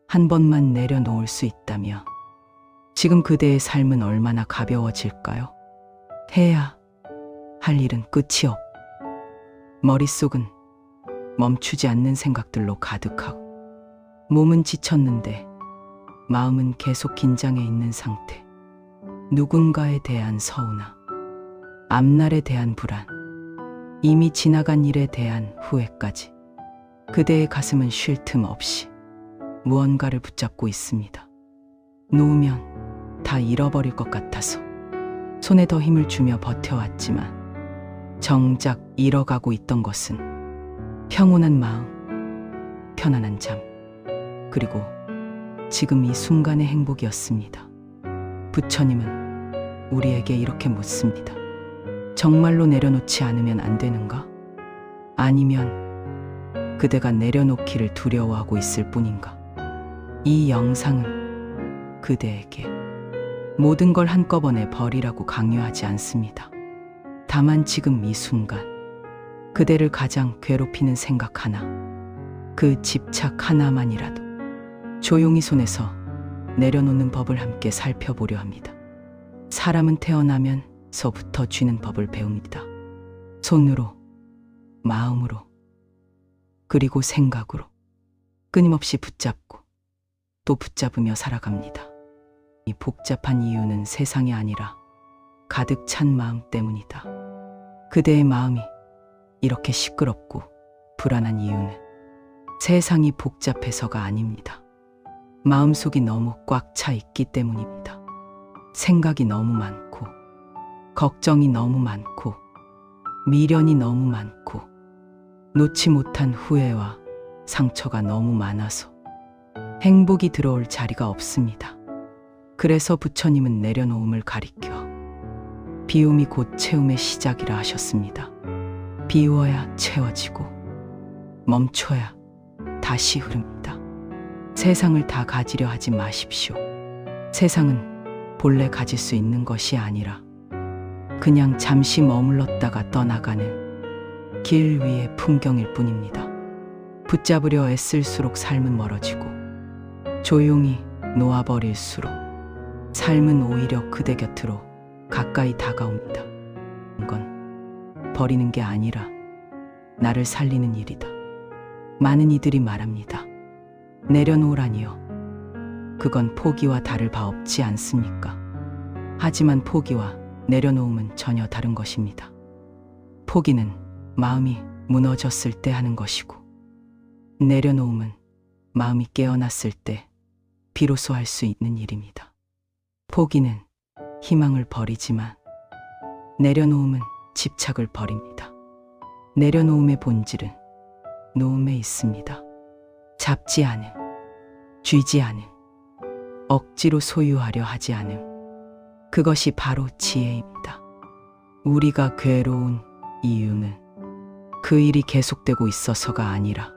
한 번만 내려놓을 수 있다면 지금 그대의 삶은 얼마나 가벼워질까요? 해야 할 일은 끝이 없고 머릿속은 멈추지 않는 생각들로 가득하고 몸은 지쳤는데 마음은 계속 긴장해 있는 상태. 누군가에 대한 서운함, 앞날에 대한 불안, 이미 지나간 일에 대한 후회까지 그대의 가슴은 쉴 틈 없이 무언가를 붙잡고 있습니다. 놓으면 다 잃어버릴 것 같아서 손에 더 힘을 주며 버텨왔지만 정작 잃어가고 있던 것은 평온한 마음, 편안한 잠, 그리고 지금 이 순간의 행복이었습니다. 부처님은 우리에게 이렇게 묻습니다. 정말로 내려놓지 않으면 안 되는가? 아니면 그대가 내려놓기를 두려워하고 있을 뿐인가? 이 영상은 그대에게 모든 걸 한꺼번에 버리라고 강요하지 않습니다. 다만 지금 이 순간 그대를 가장 괴롭히는 생각 하나, 그 집착 하나만이라도 조용히 손에서 내려놓는 법을 함께 살펴보려 합니다. 사람은 태어나면서부터 쥐는 법을 배웁니다. 손으로, 마음으로, 그리고 생각으로 끊임없이 붙잡고 또 붙잡으며 살아갑니다. 이 복잡한 이유는 세상이 아니라 가득 찬 마음 때문이다. 그대의 마음이 이렇게 시끄럽고 불안한 이유는 세상이 복잡해서가 아닙니다. 마음속이 너무 꽉 차 있기 때문입니다. 생각이 너무 많고, 걱정이 너무 많고, 미련이 너무 많고, 놓지 못한 후회와 상처가 너무 많아서 행복이 들어올 자리가 없습니다. 그래서 부처님은 내려놓음을 가리켜 비움이 곧 채움의 시작이라 하셨습니다. 비워야 채워지고 멈춰야 다시 흐릅니다. 세상을 다 가지려 하지 마십시오. 세상은 본래 가질 수 있는 것이 아니라 그냥 잠시 머물렀다가 떠나가는 길 위의 풍경일 뿐입니다. 붙잡으려 애쓸수록 삶은 멀어지고 조용히 놓아버릴수록 삶은 오히려 그대 곁으로 가까이 다가옵니다. 이건 버리는 게 아니라 나를 살리는 일이다. 많은 이들이 말합니다. 내려놓으라니요. 그건 포기와 다를 바 없지 않습니까? 하지만 포기와 내려놓음은 전혀 다른 것입니다. 포기는 마음이 무너졌을 때 하는 것이고, 내려놓음은 마음이 깨어났을 때 비로소 할 수 있는 일입니다. 포기는 희망을 버리지만 내려놓음은 집착을 버립니다. 내려놓음의 본질은 놓음에 있습니다. 잡지 않음, 쥐지 않음, 억지로 소유하려 하지 않음, 그것이 바로 지혜입니다. 우리가 괴로운 이유는 그 일이 계속되고 있어서가 아니라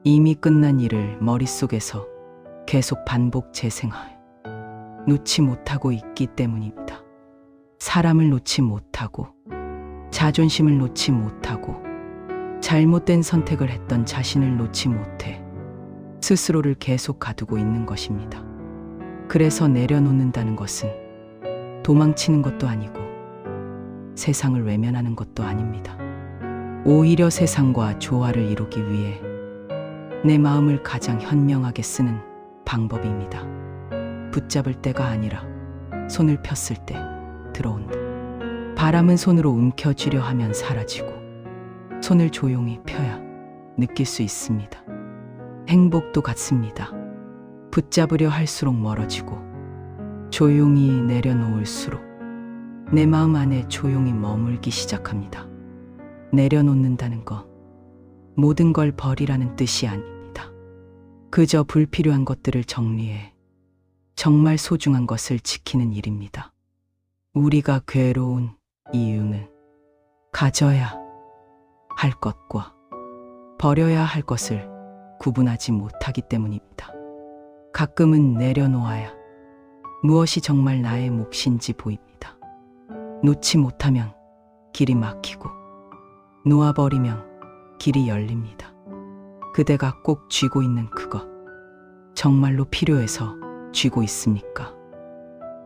이미 끝난 일을 머릿속에서 계속 반복 재생하여 놓지 못하고 있기 때문입니다. 사람을 놓지 못하고, 자존심을 놓지 못하고, 잘못된 선택을 했던 자신을 놓지 못해 스스로를 계속 가두고 있는 것입니다. 그래서 내려놓는다는 것은 도망치는 것도 아니고 세상을 외면하는 것도 아닙니다. 오히려 세상과 조화를 이루기 위해 내 마음을 가장 현명하게 쓰는 방법입니다. 붙잡을 때가 아니라 손을 폈을 때 들어온다. 바람은 손으로 움켜쥐려 하면 사라지고 손을 조용히 펴야 느낄 수 있습니다. 행복도 같습니다. 붙잡으려 할수록 멀어지고 조용히 내려놓을수록 내 마음 안에 조용히 머물기 시작합니다. 내려놓는다는 것, 모든 걸 버리라는 뜻이 아닙니다. 그저 불필요한 것들을 정리해 정말 소중한 것을 지키는 일입니다. 우리가 괴로운 이유는 가져야 할 것과 버려야 할 것을 구분하지 못하기 때문입니다. 가끔은 내려놓아야 무엇이 정말 나의 몫인지 보입니다. 놓지 못하면 길이 막히고 놓아버리면 길이 열립니다. 그대가 꼭 쥐고 있는 그것, 정말로 필요해서 쥐고 있습니까?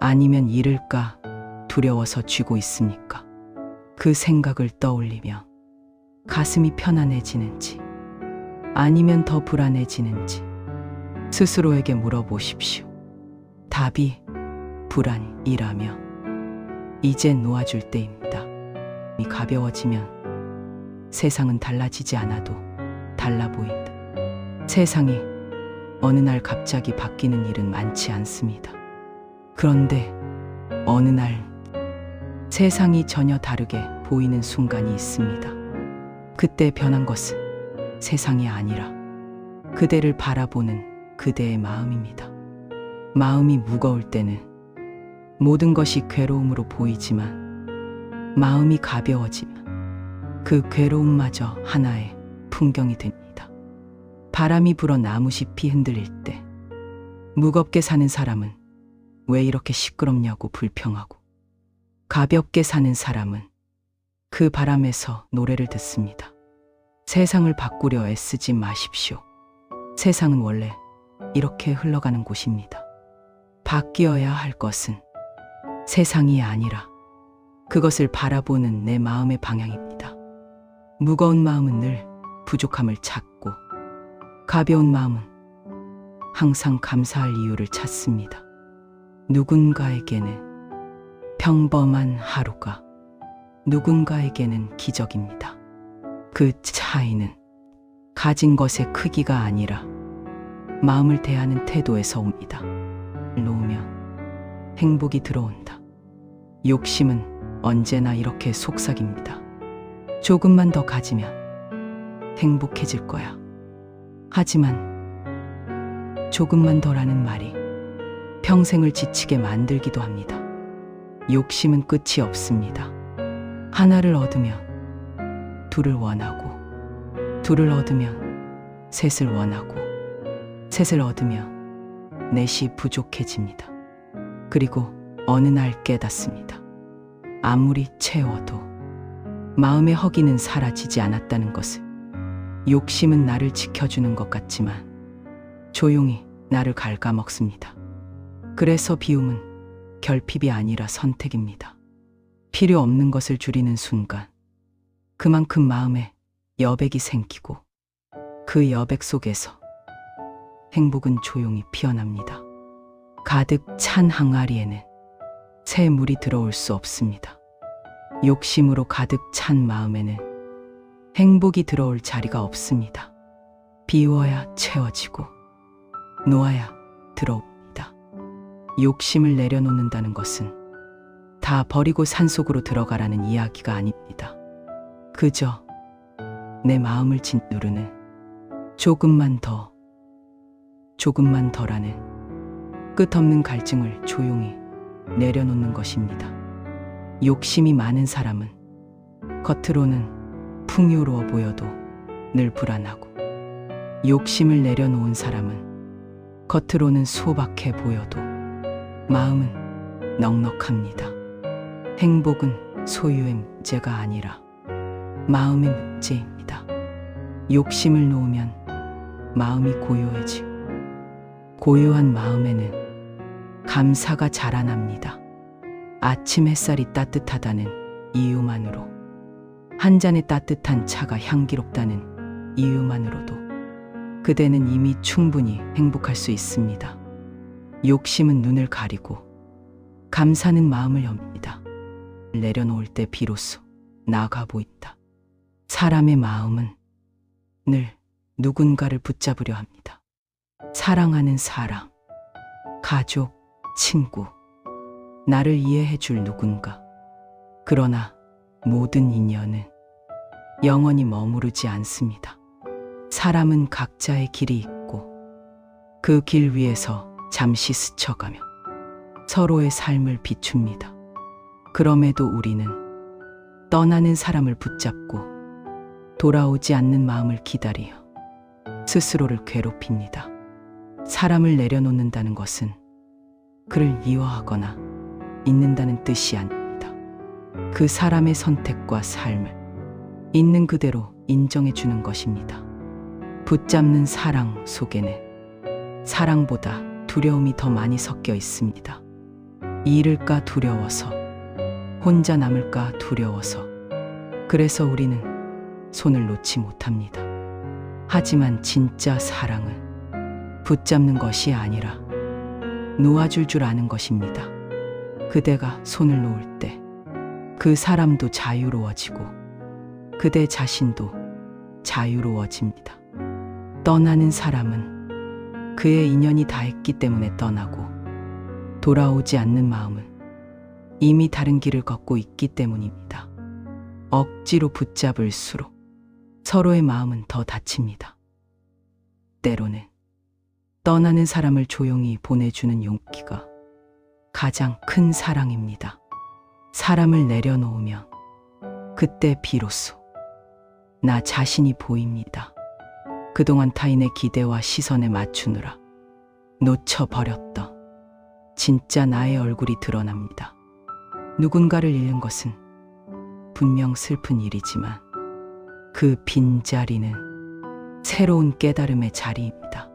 아니면 잃을까 두려워서 쥐고 있습니까? 그 생각을 떠올리며 가슴이 편안해지는지 아니면 더 불안해지는지 스스로에게 물어보십시오. 답이 불안이라며 이제 놓아줄 때입니다. 이 가벼워지면 세상은 달라지지 않아도 달라 보인다. 세상이 어느 날 갑자기 바뀌는 일은 많지 않습니다. 그런데 어느 날 세상이 전혀 다르게 보이는 순간이 있습니다. 그때 변한 것은 세상이 아니라 그대를 바라보는 그대의 마음입니다. 마음이 무거울 때는 모든 것이 괴로움으로 보이지만 마음이 가벼워지면 그 괴로움마저 하나의 풍경이 됩니다. 바람이 불어 나무잎이 흔들릴 때 무겁게 사는 사람은 왜 이렇게 시끄럽냐고 불평하고 가볍게 사는 사람은 그 바람에서 노래를 듣습니다. 세상을 바꾸려 애쓰지 마십시오. 세상은 원래 이렇게 흘러가는 곳입니다. 바뀌어야 할 것은 세상이 아니라 그것을 바라보는 내 마음의 방향입니다. 무거운 마음은 늘 부족함을 찾고 가벼운 마음은 항상 감사할 이유를 찾습니다. 누군가에게는 평범한 하루가 누군가에게는 기적입니다. 그 차이는 가진 것의 크기가 아니라 마음을 대하는 태도에서 옵니다. 놓으면 행복이 들어온다. 욕심은 언제나 이렇게 속삭입니다. 조금만 더 가지면 행복해질 거야. 하지만 조금만 더라는 말이 평생을 지치게 만들기도 합니다. 욕심은 끝이 없습니다. 하나를 얻으면 둘을 원하고 둘을 얻으면 셋을 원하고 셋을 얻으면 넷이 부족해집니다. 그리고 어느 날 깨닫습니다. 아무리 채워도 마음의 허기는 사라지지 않았다는 것을. 욕심은 나를 지켜주는 것 같지만 조용히 나를 갉아먹습니다. 그래서 비움은 결핍이 아니라 선택입니다. 필요 없는 것을 줄이는 순간 그만큼 마음에 여백이 생기고 그 여백 속에서 행복은 조용히 피어납니다. 가득 찬 항아리에는 새 물이 들어올 수 없습니다. 욕심으로 가득 찬 마음에는 행복이 들어올 자리가 없습니다. 비워야 채워지고 놓아야 들어옵니다. 욕심을 내려놓는다는 것은 다 버리고 산속으로 들어가라는 이야기가 아닙니다. 그저 내 마음을 짓누르는 조금만 더라는 끝없는 갈증을 조용히 내려놓는 것입니다. 욕심이 많은 사람은 겉으로는 풍요로워 보여도 늘 불안하고 욕심을 내려놓은 사람은 겉으로는 소박해 보여도 마음은 넉넉합니다. 행복은 소유의 문제가 아니라 마음의 문제입니다. 욕심을 놓으면 마음이 고요해지고 고요한 마음에는 감사가 자라납니다. 아침 햇살이 따뜻하다는 이유만으로, 한 잔의 따뜻한 차가 향기롭다는 이유만으로도 그대는 이미 충분히 행복할 수 있습니다. 욕심은 눈을 가리고 감사는 마음을 엽니다. 내려놓을 때 비로소 나아가 보인다. 사람의 마음은 늘 누군가를 붙잡으려 합니다. 사랑하는 사람, 가족, 친구, 나를 이해해 줄 누군가. 그러나 모든 인연은 영원히 머무르지 않습니다. 사람은 각자의 길이 있고 그 길 위에서 잠시 스쳐가며 서로의 삶을 비춥니다. 그럼에도 우리는 떠나는 사람을 붙잡고 돌아오지 않는 마음을 기다리며 스스로를 괴롭힙니다. 사람을 내려놓는다는 것은 그를 미워하거나 잊는다는 뜻이 아닙니다. 그 사람의 선택과 삶을 있는 그대로 인정해 주는 것입니다. 붙잡는 사랑 속에는 사랑보다 두려움이 더 많이 섞여 있습니다. 잃을까 두려워서, 혼자 남을까 두려워서. 그래서 우리는 손을 놓지 못합니다. 하지만 진짜 사랑은 붙잡는 것이 아니라 놓아줄 줄 아는 것입니다. 그대가 손을 놓을 때 그 사람도 자유로워지고 그대 자신도 자유로워집니다. 떠나는 사람은 그의 인연이 다했기 때문에 떠나고, 돌아오지 않는 마음은 이미 다른 길을 걷고 있기 때문입니다. 억지로 붙잡을수록 서로의 마음은 더 다칩니다. 때로는 떠나는 사람을 조용히 보내주는 용기가 가장 큰 사랑입니다. 사람을 내려놓으면 그때 비로소 나 자신이 보입니다. 그동안 타인의 기대와 시선에 맞추느라 놓쳐버렸던 진짜 나의 얼굴이 드러납니다. 누군가를 잃는 것은 분명 슬픈 일이지만 그 빈자리는 새로운 깨달음의 자리입니다.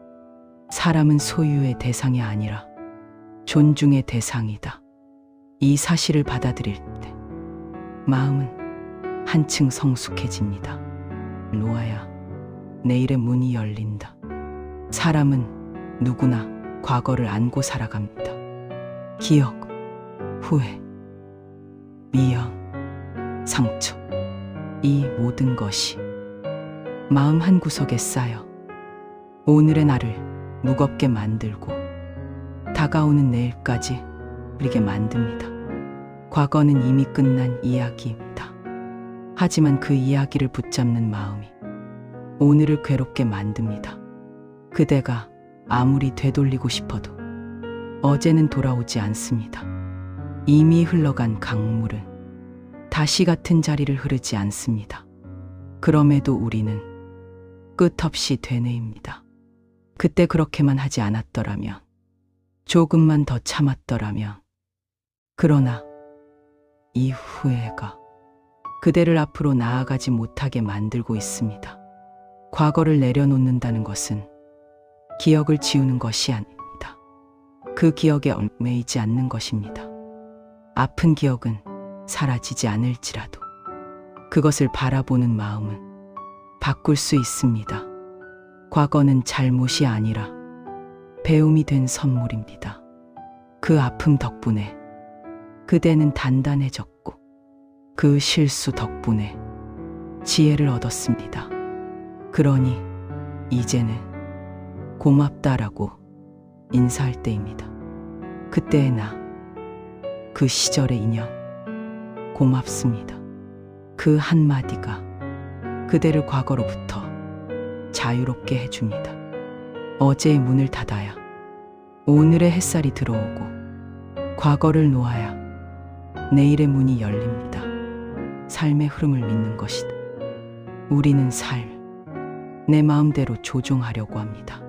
사람은 소유의 대상이 아니라 존중의 대상이다. 이 사실을 받아들일 때 마음은 한층 성숙해집니다. 놓아야 내일의 문이 열린다. 사람은 누구나 과거를 안고 살아갑니다. 기억, 후회, 미련, 상처, 이 모든 것이 마음 한구석에 쌓여 오늘의 나를 무겁게 만들고 다가오는 내일까지 흐리게 만듭니다. 과거는 이미 끝난 이야기입니다. 하지만 그 이야기를 붙잡는 마음이 오늘을 괴롭게 만듭니다. 그대가 아무리 되돌리고 싶어도 어제는 돌아오지 않습니다. 이미 흘러간 강물은 다시 같은 자리를 흐르지 않습니다. 그럼에도 우리는 끝없이 되뇌입니다. 그때 그렇게만 하지 않았더라면, 조금만 더 참았더라면. 그러나 이 후회가 그대를 앞으로 나아가지 못하게 만들고 있습니다. 과거를 내려놓는다는 것은 기억을 지우는 것이 아닙니다. 그 기억에 얽매이지 않는 것입니다. 아픈 기억은 사라지지 않을지라도 그것을 바라보는 마음은 바꿀 수 있습니다. 과거는 잘못이 아니라 배움이 된 선물입니다. 그 아픔 덕분에 그대는 단단해졌고, 그 실수 덕분에 지혜를 얻었습니다. 그러니 이제는 고맙다라고 인사할 때입니다. 그때의 나, 그 시절의 인연, 고맙습니다. 그 한마디가 그대를 과거로부터 자유롭게 해줍니다. 어제의 문을 닫아야 오늘의 햇살이 들어오고, 과거를 놓아야 내일의 문이 열립니다. 삶의 흐름을 믿는 것이다. 우리는 삶, 내 마음대로 조종하려고 합니다.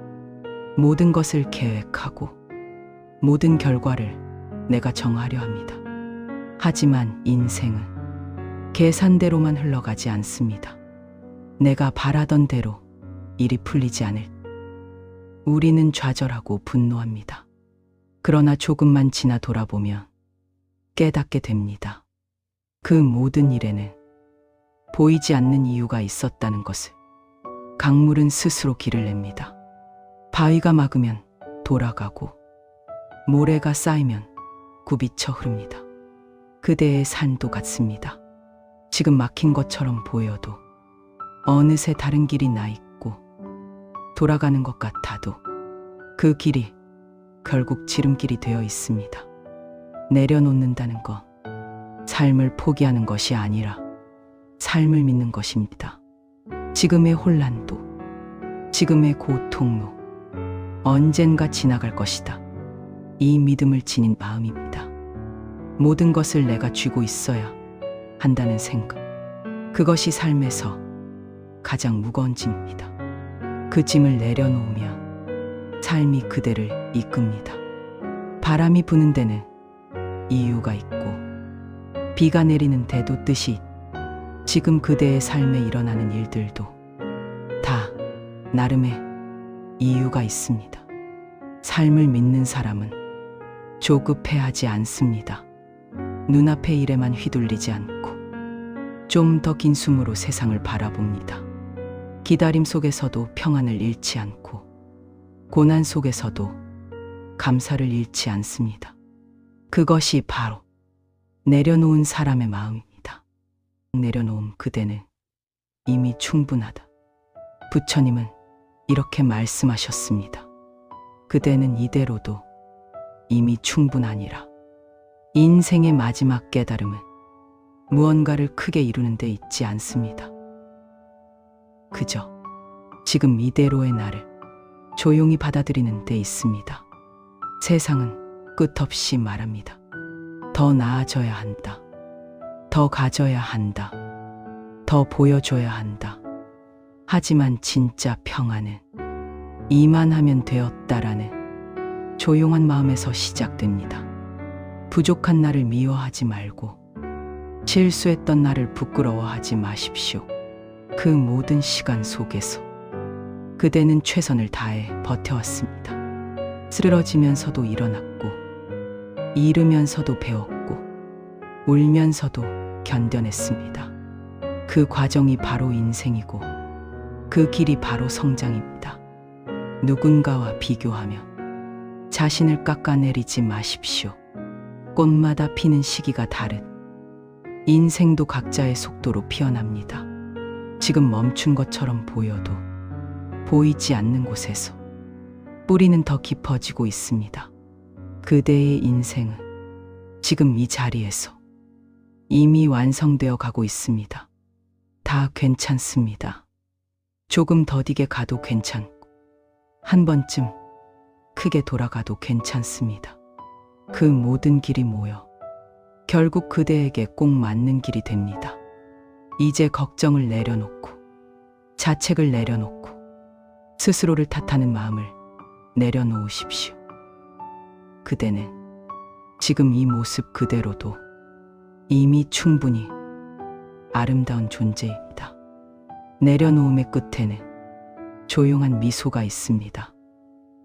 모든 것을 계획하고 모든 결과를 내가 정하려 합니다. 하지만 인생은 계산대로만 흘러가지 않습니다. 내가 바라던 대로 일이 풀리지 않을 때 우리는 좌절하고 분노합니다. 그러나 조금만 지나 돌아보면 깨닫게 됩니다. 그 모든 일에는 보이지 않는 이유가 있었다는 것을. 강물은 스스로 길을 냅니다. 바위가 막으면 돌아가고, 모래가 쌓이면 굽이쳐 흐릅니다. 그대의 삶도 같습니다. 지금 막힌 것처럼 보여도 어느새 다른 길이 나 있고, 돌아가는 것 같아도 그 길이 결국 지름길이 되어 있습니다. 내려놓는다는 것, 삶을 포기하는 것이 아니라 삶을 믿는 것입니다. 지금의 혼란도, 지금의 고통도 언젠가 지나갈 것이다. 이 믿음을 지닌 마음입니다. 모든 것을 내가 쥐고 있어야 한다는 생각, 그것이 삶에서 가장 무거운 짐입니다. 그 짐을 내려놓으면 삶이 그대를 이끕니다. 바람이 부는 데는 이유가 있고, 비가 내리는 데도 뜻이 있다. 지금 그대의 삶에 일어나는 일들도 다 나름의 이유가 있습니다. 삶을 믿는 사람은 조급해하지 않습니다. 눈앞의 일에만 휘둘리지 않고 좀 더 긴 숨으로 세상을 바라봅니다. 기다림 속에서도 평안을 잃지 않고 고난 속에서도 감사를 잃지 않습니다. 그것이 바로 내려놓은 사람의 마음입니다. 내려놓은 그대는 이미 충분하다. 부처님은 이렇게 말씀하셨습니다. 그대는 이대로도 이미 충분하니라. 인생의 마지막 깨달음은 무언가를 크게 이루는 데 있지 않습니다. 그저 지금 이대로의 나를 조용히 받아들이는 데 있습니다. 세상은 끝없이 말합니다. 더 나아져야 한다. 더 가져야 한다. 더 보여줘야 한다. 하지만 진짜 평안은 이만하면 되었다라는 조용한 마음에서 시작됩니다. 부족한 나를 미워하지 말고 실수했던 나를 부끄러워하지 마십시오. 그 모든 시간 속에서 그대는 최선을 다해 버텨왔습니다. 쓰러지면서도 일어났고 잃으면서도 배웠고 울면서도 견뎌냈습니다. 그 과정이 바로 인생이고 그 길이 바로 성장입니다. 누군가와 비교하며 자신을 깎아내리지 마십시오. 꽃마다 피는 시기가 다른 인생도 각자의 속도로 피어납니다. 지금 멈춘 것처럼 보여도 보이지 않는 곳에서 뿌리는 더 깊어지고 있습니다. 그대의 인생은 지금 이 자리에서 이미 완성되어 가고 있습니다. 다 괜찮습니다. 조금 더디게 가도 괜찮고 한 번쯤 크게 돌아가도 괜찮습니다. 그 모든 길이 모여 결국 그대에게 꼭 맞는 길이 됩니다. 이제 걱정을 내려놓고 자책을 내려놓고 스스로를 탓하는 마음을 내려놓으십시오. 그대는 지금 이 모습 그대로도 이미 충분히 아름다운 존재입니다. 내려놓음의 끝에는 조용한 미소가 있습니다.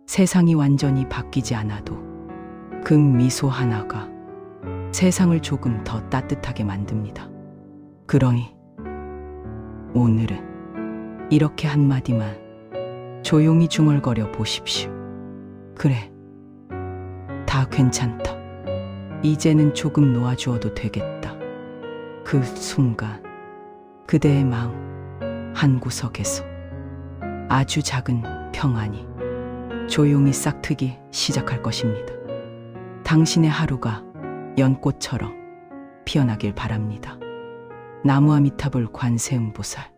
세상이 완전히 바뀌지 않아도 그 미소 하나가 세상을 조금 더 따뜻하게 만듭니다. 그러니 오늘은 이렇게 한마디만 조용히 중얼거려 보십시오. 그래, 다 괜찮다. 이제는 조금 놓아주어도 되겠다. 그 순간 그대의 마음 한구석에서 아주 작은 평안이 조용히 싹트기 시작할 것입니다. 당신의 하루가 연꽃처럼 피어나길 바랍니다. 나무아미타불 관세음보살.